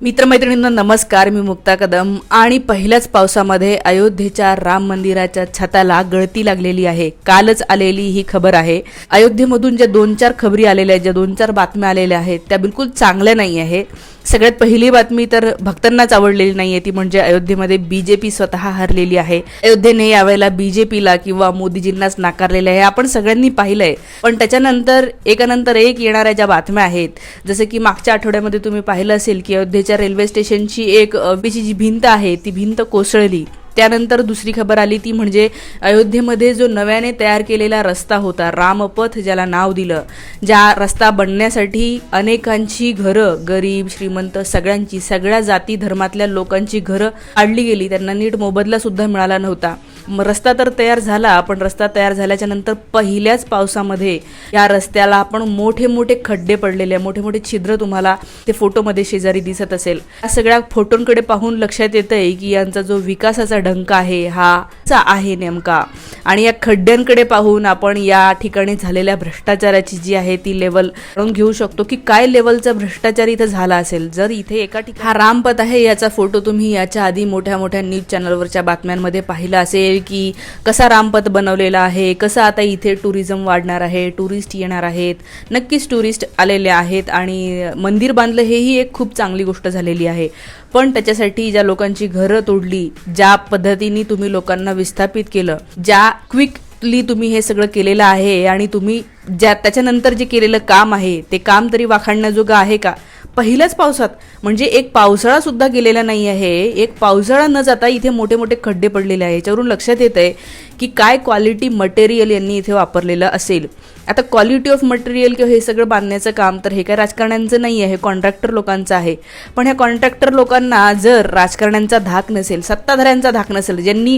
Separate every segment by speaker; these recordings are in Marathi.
Speaker 1: मित्रमैत्रिणींना नमस्कार. मी मुक्ता कदम. आणि पहिल्याच पावसामध्ये अयोध्येच्या राम मंदिराच्या छताला गळती लागलेली आहे. कालच आलेली ही खबर आहे. अयोध्येमधून ज्या 2-4 खबरी आलेल्या आहेत, ज्या 2-4 बातम्या आलेल्या आहेत, त्या बिलकुल चांगल्या नाही आहे. सगळ्यात पहिली बातमी तर भक्तांनाच आवडलेली नाहीये, ती म्हणजे अयोध्येमध्ये बीजेपी स्वतः हरलेली आहे. अयोध्येने यावेळेला बीजेपीला किंवा मोदीजींनाच नाकारलेले आहे. आपण सगळ्यांनी पाहिलंय. पण त्याच्यानंतर एकानंतर एक येणाऱ्या ज्या बातम्या आहेत, जसं की मागच्या आठवड्यामध्ये तुम्ही पाहिलं असेल की अयोध्येच्या रेल्वे स्टेशनची एक जी भिंत आहे ती भिंत कोसळली. त्यानंतर दुसरी खबर आली ती म्हणजे अयोध्येमध्ये जो नव्याने तयार केलेला रस्ता होता, रामपथ ज्याला नाव दिलं, ज्या रस्ता बनण्यासाठी अनेकांची घरं, गरीब श्रीमंत सगळ्यांची, सगळ्या जाती धर्मातल्या लोकांची घरं पाडली गेली. त्यांना नीट मोबदला सुद्धा मिळाला नव्हता. रस्ता तर तयार झाला, पण रस्ता तयार झाल्याच्या नंतर पहिल्याच पावसामध्ये या रस्त्याला आपण मोठे मोठे खड्डे पडलेले, मोठे मोठे छिद्र तुम्हाला ते फोटोमध्ये शेजारी दिसत असेल. या सगळ्या फोटोंकडे पाहून लक्षात येतंय की यांचा जो विकासाचा डंका आहे हा आहे नेमका. आणि या खड्ड्यांकडे पाहून आपण या ठिकाणी झालेल्या भ्रष्टाचाराची जी आहे ती लेवल करून घेऊ शकतो की काय लेवलचा भ्रष्टाचार इथं झाला असेल. जर इथे एका ठिकाणी हा रामपथ आहे, याचा फोटो तुम्ही याच्या आधी मोठ्या मोठ्या न्यूज चॅनलवरच्या बातम्यांमध्ये पाहिला असेल की कसा रामपथ बनवलेला आहे, कसं आता इथे टुरिझम वाढणार आहे, टुरिस्ट येणार आहेत. नक्कीच टुरिस्ट आलेले आहेत आणि मंदिर बांधलं हेही एक खूप चांगली गोष्ट झालेली आहे. पण त्याच्यासाठी ज्या लोकांची घरं तोडली, ज्या पद्धतीने तुम्ही लोकांना विस्थापित केलं, ज्या क्विकली तुम्ही हे सगळं केलेलं आहे आणि तुम्ही ज्या त्याच्यानंतर जे केलेलं काम आहे ते काम तरी वाखाणण्याजोगं आहे का? पहिल्याच पावसात, म्हणजे एक पावसाळा सुद्धा गेलेला नाही आहे. एक पावसाळा न जाता इथे मोठे मोठे खड्डे पडलेले आहे. याच्यावरून लक्षात येत आहे की काय क्वालिटी मटेरियल यांनी इथे वापरलेलं असेल. आता क्वालिटी ऑफ मटेरियल किंवा हे सगळं बांधण्याचं काम तर हे काय राजकारण्यांचं नाही आहे, कॉन्ट्रॅक्टर लोकांचं आहे. पण ह्या कॉन्ट्रॅक्टर लोकांना जर राजकारण्यांचा धाक नसेल, सत्ताधाऱ्यांचा धाक नसेल, ज्यांनी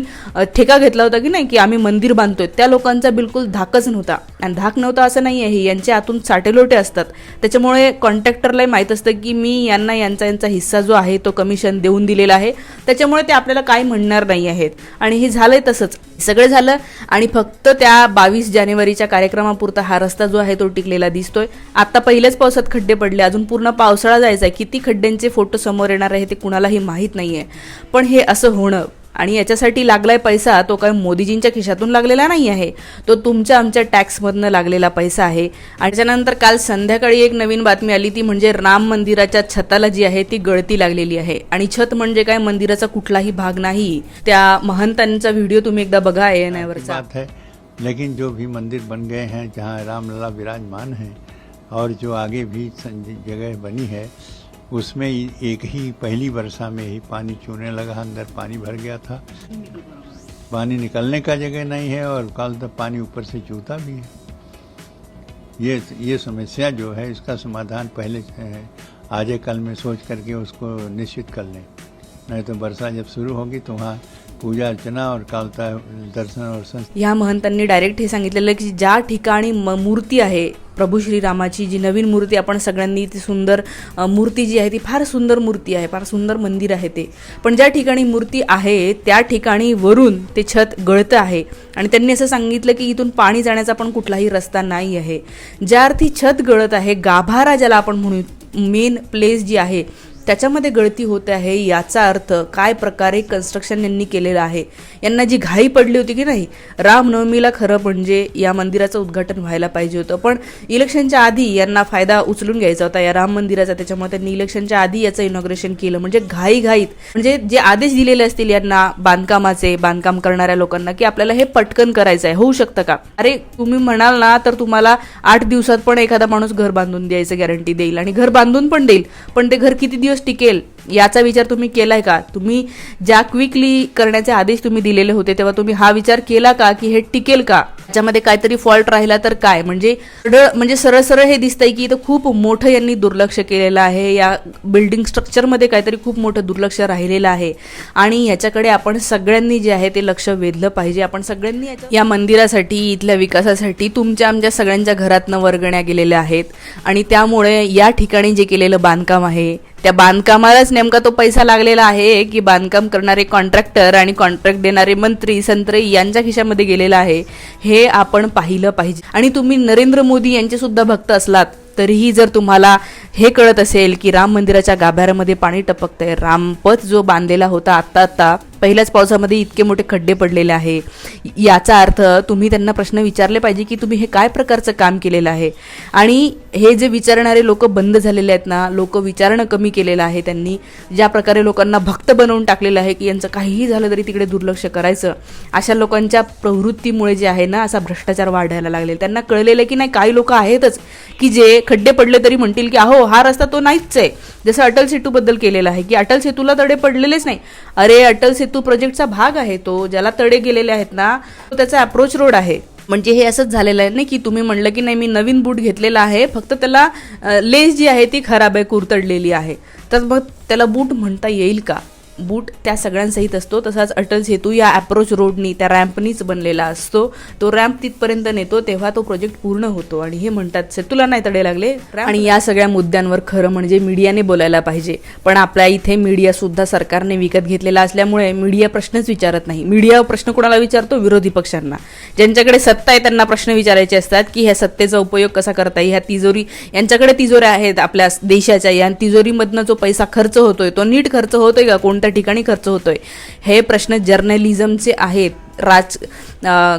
Speaker 1: ठेका घेतला होता की नाही की आम्ही मंदिर बांधतोय, त्या लोकांचा बिलकुल धाकच नव्हता. आणि धाक नव्हता असं नाही आहे, यांच्या आतून साटेलोटे असतात. त्याच्यामुळे कॉन्ट्रॅक्टरलाही माहीत असतं की मी यांना यांचा हिस्सा जो आहे तो कमिशन देऊन दिलेला आहे, त्याच्यामुळे ते आपल्याला काय म्हणणार नाही आहेत. आणि हे झालंय तसंच सगळं झालं. आणि फक्त त्या 22 जानेवारीच्या कार्यक्रमापुरता हा रस्ता जो आहे तो टिकलेला दिसतोय. आता पहिल्याच पावसात खड्डे पडले, अजून पूर्ण पावसाळा जायचा आहे. किती खड्ड्यांचे फोटो समोर येणार आहे ते कुणालाही माहीत नाहीये. पण हे असं होणं आणि याच्यासाठी लागलाय पैसा, तो काय मोदीजींच्या खिशातून लागलेला नाही आहे, तो तुमच्या आमच्या टॅक्समधनं लागलेला पैसा आहे. आणि त्याच्यानंतर काल संध्याकाळी एक नवीन बातमी आली, ती म्हणजे राम मंदिराच्या छताला जी आहे ती गळती लागलेली आहे. आणि छत म्हणजे काय, मंदिराचा कुठलाही भाग नाही. त्या महंतांचा व्हिडिओ तुम्ही एकदा बघा येण्यावरचा.
Speaker 2: लेकिन जो भी मंदिर बन गए हैं जहाँ रामलला विराजमान हैं और जो आगे भी जगह बनी है उसमें एक ही पहली वर्षा में ही पानी चूने लगा, अंदर पानी भर गया था, पानी निकलने का जगह नहीं है और कल तक पानी ऊपर से चूता भी है. ये समस्या जो है इसका समाधान पहले आज कल में सोच करके उसको निश्चित कर लें, नहीं तो वर्षा जब शुरू होगी तो वहाँ पूजा अर्चना और कालता दर्शन और
Speaker 1: या महंतांनी डायरेक्ट हे सांगितलेलं की ज्या ठिकाणी मूर्ती आहे प्रभू श्रीरामाची, जी नवीन मूर्ती आपण सगळ्यांनी, ती सुंदर मूर्ती जी आहे ती फार सुंदर मूर्ती आहे, फार सुंदर मंदिर आहे ते. पण ज्या ठिकाणी मूर्ती आहे त्या ठिकाणी वरून ते छत गळतं आहे. आणि त्यांनी असं सांगितलं की इथून पाणी जाण्याचा पण कुठलाही रस्ता नाही आहे. ज्या अर्थी छत गळत आहे, गाभारा ज्याला आपण म्हणू, मेन प्लेस जी आहे त्याच्यामध्ये गळती होते आहे, याचा अर्थ काय प्रकारे कन्स्ट्रक्शन यांनी केलेलं आहे. यांना जी घाई पडली होती की नाही, रामनवमीला खरं म्हणजे या मंदिराचं उद्घाटन व्हायला पाहिजे होतं, पण इलेक्शनच्या आधी यांना फायदा उचलून घ्यायचा होता या राम मंदिराचा. त्याच्यामुळे त्यांनी इलेक्शनच्या आधी याचं इनॉग्रेशन केलं. म्हणजे घाईघाईत, म्हणजे जे आदेश दिलेले असतील यांना बांधकामाचे, बांधकाम करणाऱ्या लोकांना की आपल्याला हे पटकन करायचं आहे, होऊ शकतं का? अरे तुम्ही म्हणाल ना तर तुम्हाला 8 दिवसात पण एखादा माणूस घर बांधून द्यायचं गॅरंटी देईल, आणि घर बांधून पण देईल, पण ते घर किती दिवस टिकेल याचा विचार तुम्ही केलाय का? तुम्ही ज्या क्विकली करण्याचे आदेश तुम्ही दिलेले होते तेव्हा तुम्ही हा विचार केला का की हे टिकेल का? त्याच्यामध्ये काहीतरी फॉल्ट राहिला तर काय? म्हणजे सरळ सरळ हे दिसतंय की इथं खूप मोठं यांनी दुर्लक्ष केलेलं आहे. या बिल्डिंग स्ट्रक्चरमध्ये काहीतरी खूप मोठं दुर्लक्ष राहिलेलं आहे. आणि याच्याकडे आपण सगळ्यांनी जे आहे ते लक्ष वेधलं पाहिजे. आपण सगळ्यांनी या मंदिरासाठी, इथल्या विकासासाठी तुमच्या आमच्या सगळ्यांच्या घरातनं वर्गण्या गेलेल्या आहेत. आणि त्यामुळे या ठिकाणी जे केलेलं बांधकाम आहे त्या बांधकामालाच नेमका तो पैसा लागलेला आहे की बांधकाम करणारे कॉन्ट्रॅक्टर आणि कॉन्ट्रॅक्ट देणारे मंत्री संत्रे यांच्या खिशामध्ये गेलेला आहे, हे आपण पाहिलं पाहिजे. आणि तुम्ही नरेंद्र मोदी यांचे सुद्धा भक्त असलात तरीही जर तुम्हाला हे कळत असेल की राम मंदिराच्या गाभाऱ्यामध्ये पाणी टपकतंय, रामपथ जो बांधलेला होता आत्ता पहिल्याच पावसामध्ये इतके मोठे खड्डे पडलेले आहे, याचा अर्थ तुम्ही त्यांना प्रश्न विचारले पाहिजे की तुम्ही हे काय प्रकारचं काम केलेलं आहे. आणि हे जे विचारणारे लोक बंद झालेले आहेत ना, लोक विचारणं कमी केलेलं आहे त्यांनी. ज्या प्रकारे लोकांना भक्त बनवून टाकलेलं आहे की यांचं काहीही झालं तरी तिकडे दुर्लक्ष करायचं, अशा लोकांच्या प्रवृत्तीमुळे जे आहे ना असा भ्रष्टाचार वाढायला लागले. त्यांना कळलेलं की नाही, काही लोक आहेतच की जे खड्डे पडले तरी म्हणतील की अहो हा रस्ता तो नाहीच आहे. जसं अटल सेतू बद्दल केलेलं आहे की अटल सेतूला तडे पडलेलेच नाही. अरे अटल सेतू प्रोजेक्टचा भाग आहे तो, ज्याला तडे गेलेले आहेत ना तो त्याचा अप्रोच रोड आहे. म्हणजे हे असंच झालेलं आहे नाही की तुम्ही म्हणलं की नाही मी नवीन बूट घेतलेला आहे, फक्त त्याला लेस जी आहे ती खराब आहे, कुरतडलेली आहे, तर मग त्याला बूट म्हणता येईल का? बूट त्या सगळ्यांसहित असतो. तसाच अटल सेतू या अप्रोच रोडनी त्या रॅम्पनीच बनलेला असतो. तो रॅम्प तिथपर्यंत नेतो तेव्हा तो प्रोजेक्ट पूर्ण होतो. आणि हे म्हणतात सेतूला नाही तडे लागले. आणि या सगळ्या मुद्द्यांवर खरं म्हणजे मीडियाने बोलायला पाहिजे. पण आपल्या इथे मीडिया सुद्धा सरकारने विकत घेतलेला असल्यामुळे मीडिया प्रश्नच विचारत नाही. मीडिया प्रश्न कोणाला विचारतो? विरोधी पक्षांना. ज्यांच्याकडे सत्ता आहे त्यांना प्रश्न विचारायचे असतात की ह्या सत्तेचा उपयोग कसा करता येईल. ह्या तिजोरी, यांच्याकडे तिजोऱ्या आहेत आपल्या देशाच्या, या तिजोरीमधनं जो पैसा खर्च होतोय तो नीट खर्च होतोय का, कोणत्या ठिकाणी खर्च होतोय, हे प्रश्न जर्नलिझमचे आहेत.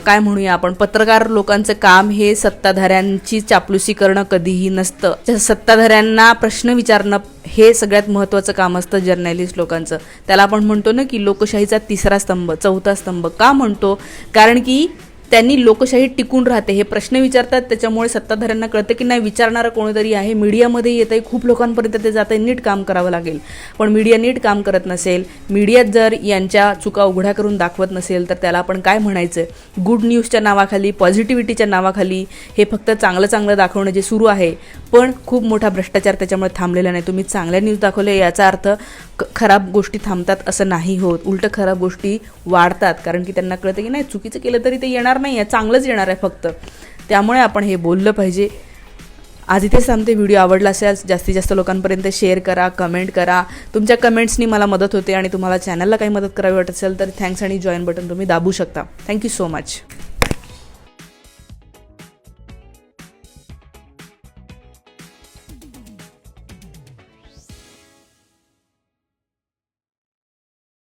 Speaker 1: काय म्हणूया आपण, पत्रकार लोकांचं काम हे सत्ताधाऱ्यांची चापलुसी करणं कधीही नसतं. सत्ताधाऱ्यांना प्रश्न विचारणं हे सगळ्यात महत्त्वाचं काम असतं जर्नलिस्ट लोकांचं. त्याला आपण म्हणतो ना की लोकशाहीचा तिसरा स्तंभ, चौथा स्तंभ. का म्हणतो? कारण की त्यांनी लोकशाही टिकून राहते. हे प्रश्न विचारतात, त्याच्यामुळे सत्ताधाऱ्यांना कळतं की नाही विचारणारं कोणीतरी आहे, मीडियामध्ये येत आहे, खूप लोकांपर्यंत ते जात आहे, नीट काम करावं लागेल. पण मीडिया नीट काम करत नसेल, मीडियात जर यांच्या चुका उघड्या करून दाखवत नसेल तर त्याला आपण काय म्हणायचं? गुड न्यूजच्या नावाखाली, पॉझिटिव्हिटीच्या नावाखाली हे फक्त चांगलं चांगलं दाखवणं जे सुरू आहे, पण खूप मोठा भ्रष्टाचार त्याच्यामुळे थांबलेला नाही. तुम्ही चांगल्या न्यूज दाखवले याचा अर्थ खराब गोष्टी थांबतात असं नाही होत, उलट खराब गोष्टी वाढतात. कारण की त्यांना कळतं की नाही चुकीचं केलं तरी ते येणार नाही आहे, चांगलंच येणार आहे फक्त. त्यामुळे आपण हे बोललं पाहिजे. आज इथेच थांबते. व्हिडिओ आवडला असेल जास्तीत जास्त लोकांपर्यंत शेअर करा, कमेंट करा. तुमच्या कमेंट्सनी मला मदत होते. आणि तुम्हाला चॅनलला काही मदत करावी वाटत असेल तर थँक्स आणि जॉईन बटन तुम्ही दाबू शकता. Thank you so much.